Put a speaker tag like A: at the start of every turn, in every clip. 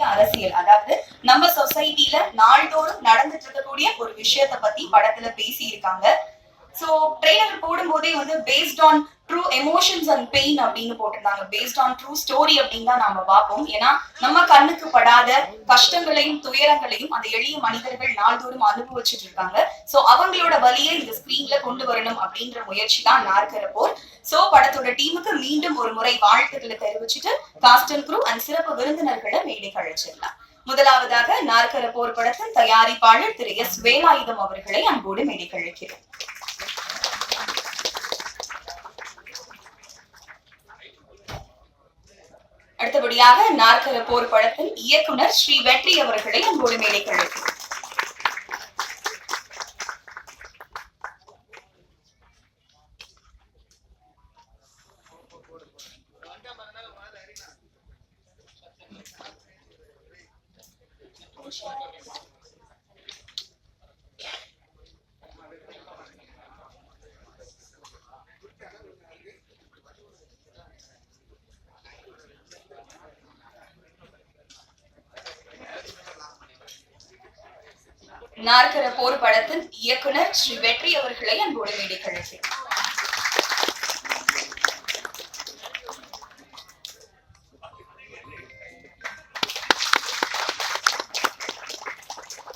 A: அரசியல், அதாவது நம்ம சொசைட்டில நாள்தோறும் நடந்துட்டு இருக்கக்கூடிய ஒரு விஷயத்த பத்தி படத்துல பேசி இருக்காங்க. சோ ட்ரெய்லர் போடும் போதே வந்து based on true emotions and pain அப்படின்னு போட்டிருந்தாங்க. பேஸ்ட் ஆன் ட்ரூ ஸ்டோரி அப்படின்னு தான் நாம பார்ப்போம். ஏன்னா நம்ம கண்ணுக்கு படாத கஷ்டங்களையும் துயரங்களையும் அந்த எளிய மனிதர்கள் நாள்தோறும் அனுபவிச்சுட்டு இருக்காங்க. சோ அவங்களோட வழியை இந்த ஸ்கிரீன்ல கொண்டு வரணும் அப்படின்ற முயற்சி தான் நாற்கர போர். சோ படத்தோட டீமுக்கு மீண்டும் ஒரு முறை வாழ்த்துக்களை தெரிவிச்சுட்டு காஸ்ட் அண்ட் க்ரூ அண்ட் சிறப்பு விருந்தினர்களை மேடைக்கு அழைச்சிடலாம். முதலாவதாக நாற்கர போர் படத்தின் தயாரிப்பாளர் திரு எஸ் வேலாயுதம் அவர்களை அன்போடு மேடைக்கு அழைக்கிறோம். அடுத்தபடியாக நாற்கர போர் படத்தின் இயக்குனர் ஸ்ரீ வெற்றி அவர்களை அன்போடு மேடைக்கு அழைக்கிறோம். நாற்கர போர் படத்தின் இயக்குனர் ஸ்ரீ வெற்றி அவர்களை அன்போடு மேடைக்கு அழைக்கிறோம்.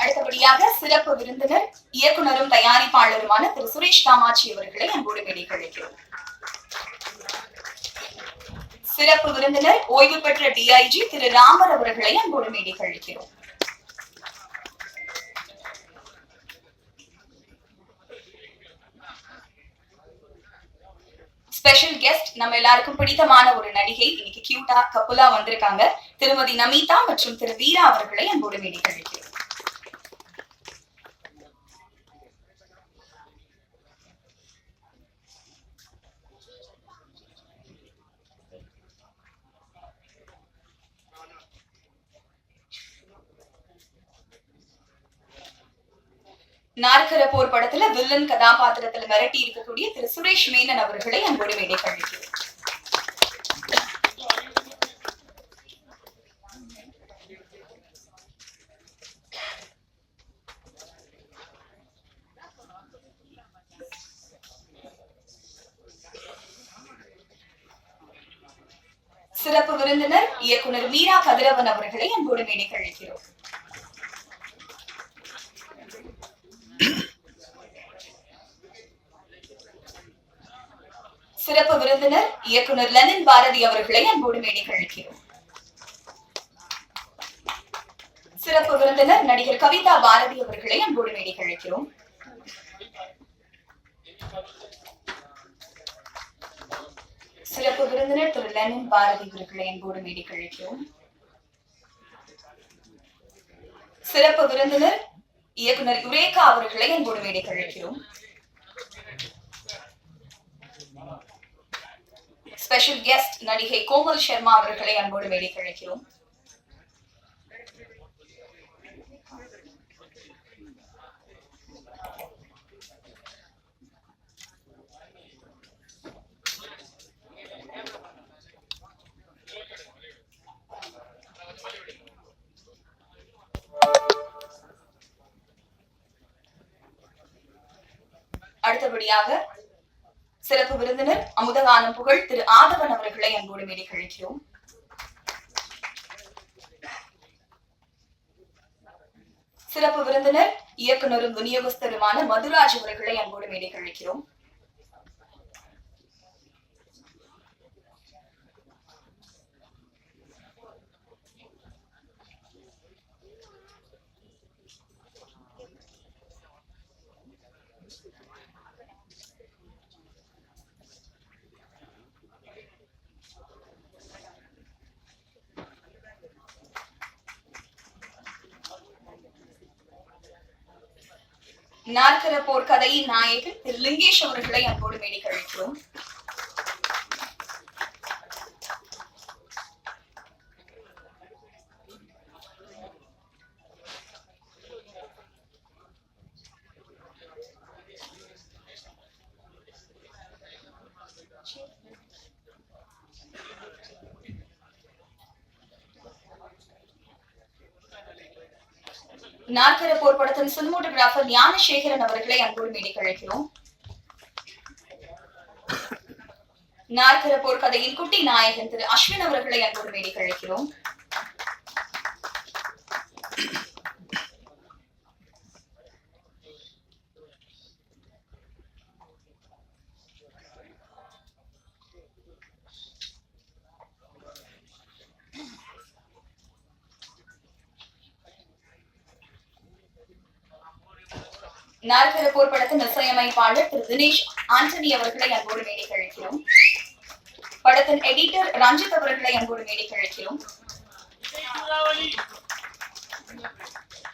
A: அடுத்தபடியாக சிறப்பு விருந்தினர் இயக்குனரும் தயாரிப்பாளருமான திரு சுரேஷ் காமாட்சி அவர்களை அன்போடு மேடைக்கு அழைக்கிறோம். சிறப்பு விருந்தினர் ஓய்வு பெற்ற டிஐஜி திரு ராமர் அவர்களை அன்போடு மேடைக்கு அழைக்கிறோம். ஸ்பெஷல் கெஸ்ட் நம்ம எல்லாருக்கும் பிடித்தமான ஒரு நடிகை, இன்னைக்கு கியூட்டா கப்புலா வந்திருக்காங்க, திருமதி நமிதா மற்றும் திரு வீரா அவர்களை அன்போடு மேடைக்கு அழைக்கிறோம். நாற்கர போர் படத்துல வில்லன் கதாபாத்திரத்துல மிரட்டி இருக்கக்கூடிய திரு சுரேஷ் மேனன் அவர்களை அன்போடு மேடைக்கு அழைக்கிறோம். சிறப்பு விருந்தினர் இயக்குனர் மீரா கதிரவன் அவர்களை அன்போடு மேடைக்கு அழைக்கிறோம். சிறப்பு விருந்தினர் இயக்குனர் லெனின் பாரதி அவர்களை அன்போடு மேடைக்கு அழைக்கிறோம். சிறப்பு விருந்தினர் நடிகர் கவிதா பாரதி அவர்களை அன்போடு மேடைக்கு அழைக்கிறோம். சிறப்பு விருந்தினர் திரு லெனின் பாரதி அவர்களை அன்போடு மேடைக்கு அழைக்கிறோம். சிறப்பு விருந்தினர் இயக்குனர் யுரேகா அவர்களை அன்போடு மேடைக்கு அழைக்கிறோம். ஸ்பெஷல் கெஸ்ட் நடிகை கோமல் சர்மா அவர்களை அன்போடு மேடைக்கு அழைக்கிறோம். அடுத்தபடியாக சிறப்பு விருந்தினர் அமுதகானம் புகழ் திரு ஆதவன் அவர்களை அன்போடு மேடைக்கு அழைக்கிறோம். சிறப்பு விருந்தினர் இயக்குனரும் விநியோகஸ்தருமான மதுராஜ் அவர்களை அன்போடு மேடைக்கு அழைக்கிறோம். நாற்கர போர் கதையின் நாயகன் திரு லிங்கேஷ் அவர்களை அன்போடு மேடைக்கு அழைக்கிறோம். நாற்கர போர் படத்தின் சினிமோட்டோகிராஃபர் ஞானசேகரன் அவர்களை அன்போடு மேடைக்கு அழைக்கிறோம். நாற்கர போர் கதையின் குட்டி நாயகன் திரு அஸ்வின் அவர்களை அன்போடு மேடைக்கு அழைக்கிறோம். நாற்கர போர் படத்தின் இசையமைப்பாளர் திரு தினேஷ் ஆண்டனி அவர்களை அன்போடு மேடைக்கு அழைக்கிறோம். படத்தின் எடிட்டர் ரஞ்சித் அவர்களை அன்போடு மேடைக்கு அழைக்கிறோம்.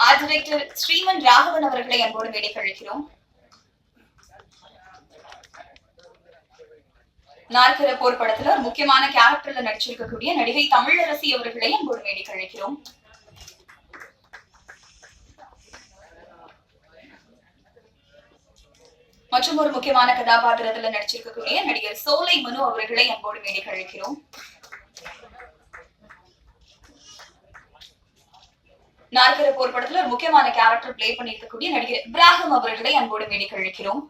A: ஆர்ட் டைரக்டர் ஸ்ரீமன் ராகவன் அவர்களை அன்போடு மேடைக்கு அழைக்கிறோம். நாற்கர போர் படத்துல ஒரு முக்கியமான கேரக்டர்ல நடிச்சிருக்கக்கூடிய நடிகை தமிழரசி அவர்களை அன்போடு மேடைக்கு அழைக்கிறோம். மற்றும் ஒரு முக்கியமான கதாபாத்திரத்துல நடிச்சிருக்கக்கூடிய நடிகர் சோலை மனு அவர்களை அன்போடு மேடைக்கு அழைக்கிறோம். நாற்கர போர் படத்துல ஒரு முக்கியமான கேரக்டர் பிளே பண்ணிருக்கக்கூடிய நடிகர் இப்ராஹிம் அவர்களை அன்போடு மேடைக்கு அழைக்கிறோம்.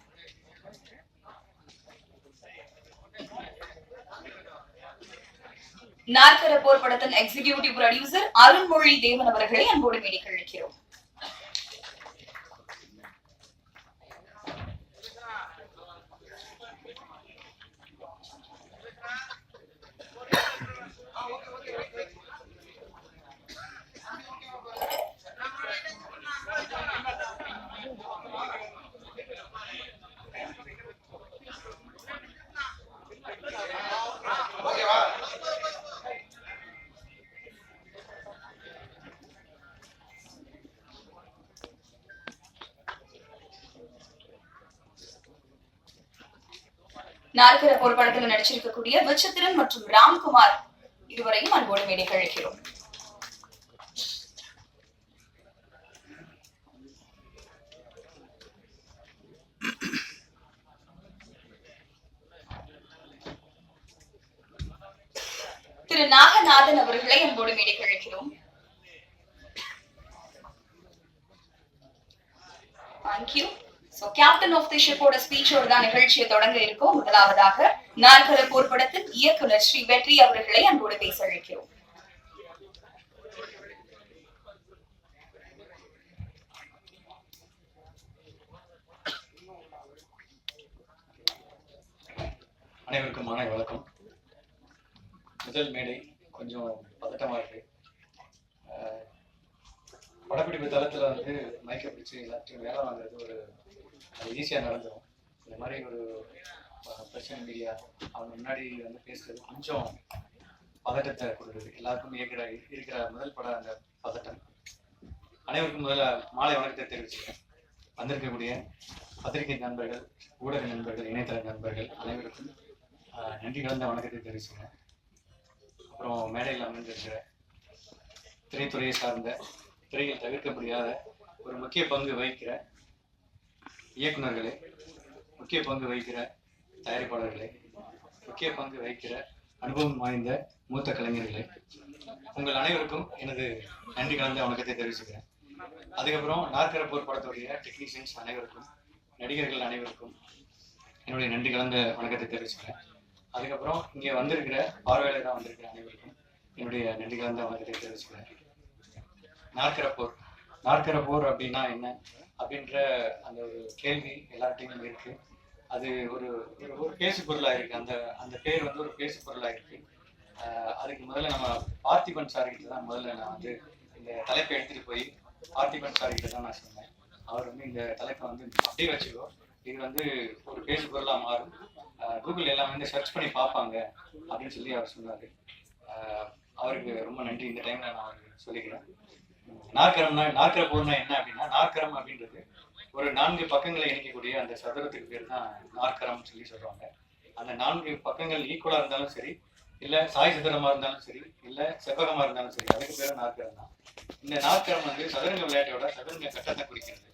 A: நாற்கர போர் படத்தின் எக்ஸிகியூட்டிவ் ப்ரொடியூசர் அருண்மொழி தேவன் அவர்களை அன்போடு மேடைக்கு அழைக்கிறோம். நாற்கர போர் படத்துல நடிச்சிருக்கக்கூடிய விசித்திரன் மற்றும் ராம்குமார் இருவரையும் அன்போடு மேடைக்கு அழைக்கிறோம். திரு நாகநாதன் அவர்களை அன்போடு மேடைக்கு அழைக்கிறோம். தேங்க்யூ. கேப்டன் ஆஃப் தி ஷிப்போட ஸ்பீச்சோட தான் நிகழ்ச்சியை தொடங்க இருக்கும். முதலாவதாக நாற்கர போர் படத்தின் இயக்குனர் ஸ்ரீ வெற்றி அவர்களை அன்போடு பேச அழைக்கிறோம்.
B: அனைவருக்கும் மாலை வணக்கம். முதல் மேடை கொஞ்சம் பதட்டமா இருக்கு. படப்பிடிப்பு தளத்துல வந்து மைக்கை பிடிச்சி எல்லாத்தையும் வேலை வாங்குறது ஒரு ஈஸியா நடந்துடும். இந்த மாதிரி ஒரு பிரச்சனை மீடியா அவங்க முன்னாடி வந்து பேசுறது கொஞ்சம் பதட்டத்தை கொடுக்குது. எல்லாருக்கும் இருக்கிற முதல் பட அந்த பதட்டம். அனைவருக்கும் முதல்ல மாலை வணக்கத்தை தெரிவிச்சுக்கிறேன். வந்திருக்கக்கூடிய பத்திரிகை நண்பர்கள், ஊடக நண்பர்கள், இணையதள நண்பர்கள் அனைவருக்கும் நன்றி கலந்த வணக்கத்தை தெரிவிச்சுக்கிறேன். அப்புறம் மேடையில் அமைந்திருக்கிற திரைத்துறையை சார்ந்த, துறையில் தவிர்க்க முடியாத ஒரு முக்கிய பங்கு வகிக்கிற இயக்குநர்களே, முக்கிய பங்கு வகிக்கிற தயாரிப்பாளர்களே, முக்கிய பங்கு வகிக்கிற அனுபவம் வாய்ந்த மூத்த கலைஞர்களே, உங்கள் அனைவருக்கும் எனது நன்றி கலந்த வணக்கத்தை தெரிவிச்சுக்கிறேன். அதுக்கப்புறம் நாற்கர போர் படத்துடைய டெக்னீஷியன்ஸ் அனைவருக்கும், நடிகர்கள் அனைவருக்கும் என்னுடைய நன்றி கலந்த வணக்கத்தை தெரிவிச்சுக்கிறேன். அதுக்கப்புறம் இங்கே வந்திருக்கிற பார்வையாளராக வந்திருக்கிற அனைவருக்கும் என்னுடைய நன்றி கலந்த வணக்கத்தை தெரிவிச்சுக்கிறேன். நாற்கர போர் அப்படின்னா என்ன அப்படின்ற அந்த ஒரு கேள்வி எல்லார்ட்டையும் இருக்கு. அது ஒரு ஒரு பேசு பொருளாக இருக்கு. அந்த பேர் வந்து ஒரு பேசு பொருளாக இருக்கு. அதுக்கு முதல்ல நம்ம பார்த்திபன் சார்கிட்ட தான் முதல்ல நான் வந்து இந்த தலைப்பை எடுத்துட்டு போய் பார்த்திபன் சார்கிட்ட தான் நான் சொன்னேன். அவர் வந்து இந்த தலைப்பை வந்து அப்படியே வச்சுக்கோ, இது வந்து ஒரு பேசு பொருளாக மாறும், கூகுள் எல்லாம் வந்து சர்ச் பண்ணி பார்ப்பாங்க அப்படின்னு சொல்லி அவர் சொன்னார். அவருக்கு ரொம்ப நன்றி. இந்த டைம்ல நான் அவருக்கு சொல்லிக்கிறேன். நாற்கர போர்னா என்ன அப்படின்னா, நாற்கரம் அப்படின்றது ஒரு 4 பக்கங்களை இணைக்கக்கூடிய அந்த சதுரத்துக்கு பேர் தான் நாற்கரம் சொல்லி சொல்றாங்க. அந்த 4 பக்கங்கள் ஈக்குவலா இருந்தாலும் சரி, இல்ல சாய் சதுரமா இருந்தாலும் சரி, இல்ல செவ்வகமா இருந்தாலும் சரி, அதுக்கு பேர் நாற்கரம் தான். இந்த நாற்கரம் வந்து சதுரங்க விளையாட்டோட சதுரங்க கட்டத்தை குறிக்கிறது.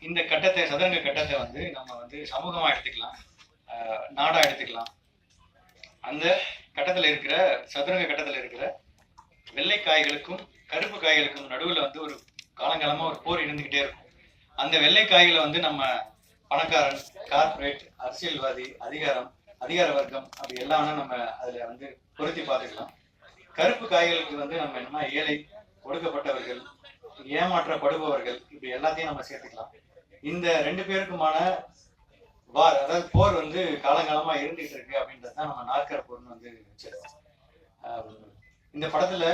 B: இந்த கட்டத்தை, சதுரங்க கட்டத்தை வந்து நம்ம வந்து சமூகமா எடுத்துக்கலாம், நாடா எடுத்துக்கலாம். அந்த கட்டத்துல இருக்கிற சதுரங்க கட்டத்துல இருக்கிற வெள்ளை காய்களுக்கும் கருப்பு காய்களுக்கும் நடுவுல வந்து ஒரு காலங்காலமா ஒரு போர் இருந்துகிட்டே இருக்கும். அந்த வெள்ளை காய்களை வந்து நம்ம பணக்காரன், கார்ப்பரேட், அரசியல்வாதி, அதிகார வர்க்கம் அப்படி எல்லாம் நம்ம அதுல வந்து பொருத்தி பார்த்துக்கலாம். கருப்பு காய்களுக்கு வந்து நம்ம என்னன்னா ஏழை, ஒடுக்கப்பட்டவர்கள், ஏமாற்றப்படுபவர்கள் இப்படி எல்லாத்தையும் நம்ம சேர்த்துக்கலாம். இந்த 2 பேருக்குமான வார், அதாவது போர் வந்து காலங்காலமா இருந்துட்டு இருக்கு அப்படின்றது தான் நம்ம நாற்கர போர்னு வந்து வச்சிருக்கோம். இந்த படத்துல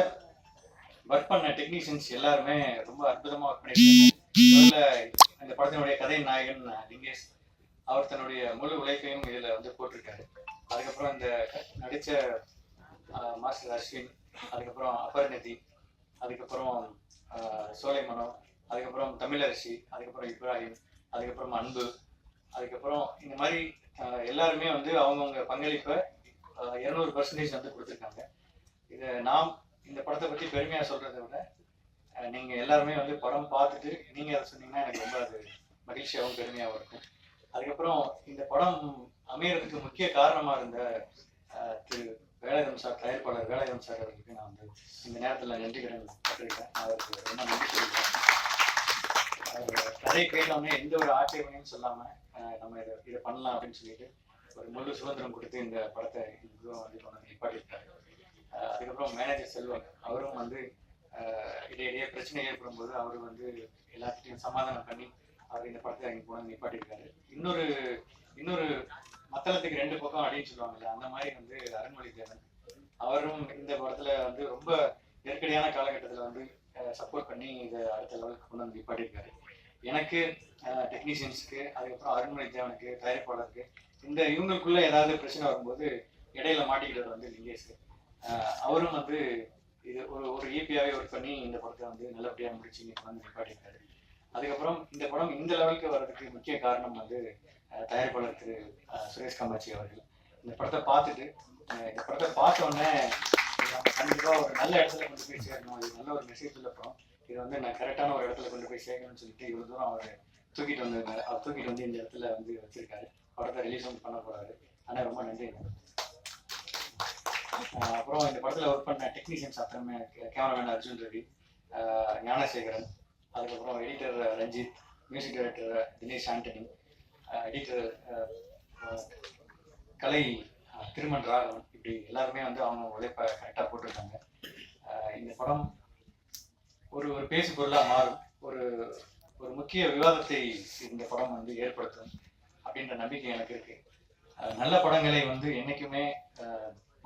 B: ஒர்க் பண்ண டெக்னீஷியன்ஸ் எல்லாருமே ரொம்ப அற்புதமா ஒர்க் பண்ணியிருக்காங்க. முதல்ல இந்த படத்தினுடைய கதை நாயகன் லிங்கேஷ், அவர் தன்னுடைய முழு உழைப்பையும் இதுல வந்து போட்டிருக்காரு. அதுக்கப்புறம் இந்த நடிச்ச மாஸ்டர் அஸ்வின், அதுக்கப்புறம் அபர்நிதி, அதுக்கப்புறம் சோலை மனோ, அதுக்கப்புறம் தமிழரசி, அதுக்கப்புறம் இப்ராஹிம், அதுக்கப்புறம் அன்பு, அதுக்கப்புறம் இந்த மாதிரி எல்லாருமே வந்து அவங்கவுங்க பங்களிப்பை 200% வந்து கொடுத்துருக்காங்க. இதை நாம் இந்த படத்தை பற்றி பெருமையாக சொல்றதை விட நீங்கள் எல்லாருமே வந்து படம் பார்த்துட்டு நீங்கள் அதை சொன்னீங்கன்னா எனக்கு ரொம்ப அது மகிழ்ச்சியாகவும் பெருமையாகவும் இருக்கும். அதுக்கப்புறம் இந்த படம் அமையறதுக்கு முக்கிய காரணமாக இருந்த திரு வேலாயுதம் சார், தயாரிப்பாளர் வேலாயுதம் சார் அவர்களுக்கு நான் வந்து இந்த நேரத்தில் நன்றி கடன் பட்டிருக்கேன். அவருக்கு ரொம்ப நன்றி சொல்லியிருக்கேன். அவர் கதை கேட்டோன்னே எந்த ஒரு ஆட்சேபனையும் சொல்லாமல் நம்ம இதை பண்ணலாம் அப்படின்னு சொல்லிட்டு ஒரு முழு சுதந்திரம் கொடுத்து இந்த படத்தை இதுவும் வந்து கொண்டு நிப்பாட்டியிருக்காரு. அதுக்கப்புறம் மேனேஜர் செல்வம், அவரும் வந்து இடையிடையே பிரச்சனை ஏற்படும் போது அவர் வந்து எல்லாத்தையும் சமாதானம் பண்ணி அவர் இந்த படத்தை இங்கே கொண்டு நிப்பாட்டியிருக்காரு. இன்னொரு மத்தளத்துக்கு 2 பக்கம் அடின்னு சொல்லுவாங்கல்ல, அந்த மாதிரி வந்து அருண்மொழி தேவன் அவரும் இந்த படத்துல வந்து ரொம்ப நெருக்கடியான காலகட்டத்தில் வந்து சப்போர்ட் பண்ணி இதை அடுத்த லெவலுக்கு கொண்டு வந்து நிப்பாட்டியிருக்காரு. எனக்கு, டெக்னீஷியன்ஸுக்கு, அதுக்கப்புறம் அருண்மொழி தேவனுக்கு, தயாரிப்பாளருக்கு, இந்த இவங்களுக்குள்ள ஏதாவது பிரச்சனை வரும்போது இடையில மாட்டிக்கிட்டது வந்து லிங்கேஷ். அவரும் வந்து இது ஒரு ஈபியாவே ஒர்க் பண்ணி இந்த படத்தை வந்து நல்லபடியாக முடிச்சு இன்னைக்கு வந்து நிப்பாட்டியிருக்காரு. அதுக்கப்புறம் இந்த படம் இந்த லெவலுக்கு வர்றதுக்கு முக்கிய காரணம் வந்து தயாரிப்பாளர் திரு சுரேஷ் காமாட்சி அவர்கள். இந்த படத்தை பார்த்துட்டு இந்த படத்தை பார்த்த உடனே நம்ம கண்டிப்பாக ஒரு நல்ல இடத்துல கொண்டு போய் சேரணும், இது நல்ல ஒரு மெசேஜ் உள்ள படம், இது வந்து நான் கரெக்டான ஒரு இடத்துல கொண்டு போய் சேர்க்கணும்னு சொல்லிட்டு இவ்வளோ தூரம் அவர் தூக்கிட்டு வந்திருக்காரு. அவர் தூக்கிட்டு வந்து இந்த இடத்துல வந்து வச்சிருக்காரு. படத்தை ரிலீஸ் வந்து பண்ண போறாரு. ஆனால் ரொம்ப நன்றி. அப்புறம் இந்த படத்தில் ஒர்க் பண்ண டெக்னீஷியன்ஸ் அப்புறமே கேமராமேன் அர்ஜுன் ரவி, ஞானசேகரன், அதுக்கப்புறம் editor Ranjith, music director Dinesh Antony, editor Kalai Thiruman Raghavan, இப்படி எல்லாருமே வந்து அவங்க உழைப்பை கரெக்டாக போட்டிருக்காங்க. இந்த படம் ஒரு பேசு பொருளாக மாறும், ஒரு முக்கிய விவாதத்தை இந்த படம் வந்து ஏற்படுத்தும் அப்படின்ற நம்பிக்கை எனக்கு இருக்கு. நல்ல படங்களை வந்து என்றைக்குமே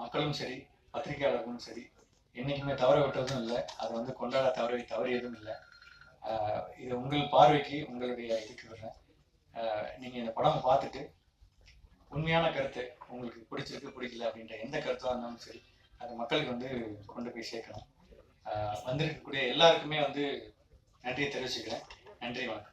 B: மக்களும் சரி, பத்திரிகையாளர்களும் சரி, என்றைக்குமே தவற விட்டதும் இல்லை, அதை வந்து கொண்டாட தவறியதும் இல்லை. இது உங்கள் பார்வைக்கு, உங்களுடைய இதுக்கு விடுறேன். நீங்கள் இந்த படம் பார்த்துட்டு உண்மையான கருத்து உங்களுக்கு பிடிச்சிருக்கு பிடிக்கல அப்படின்ற எந்த கருத்தாக இருந்தாலும் சரி, அது மக்களுக்கு வந்து கொண்டு போய் சேர்க்கணும். வந்திருக்கக்கூடிய எல்லாருக்குமே வந்து நன்றியை தெரிவிச்சுக்கிறேன். நன்றி, வணக்கம்.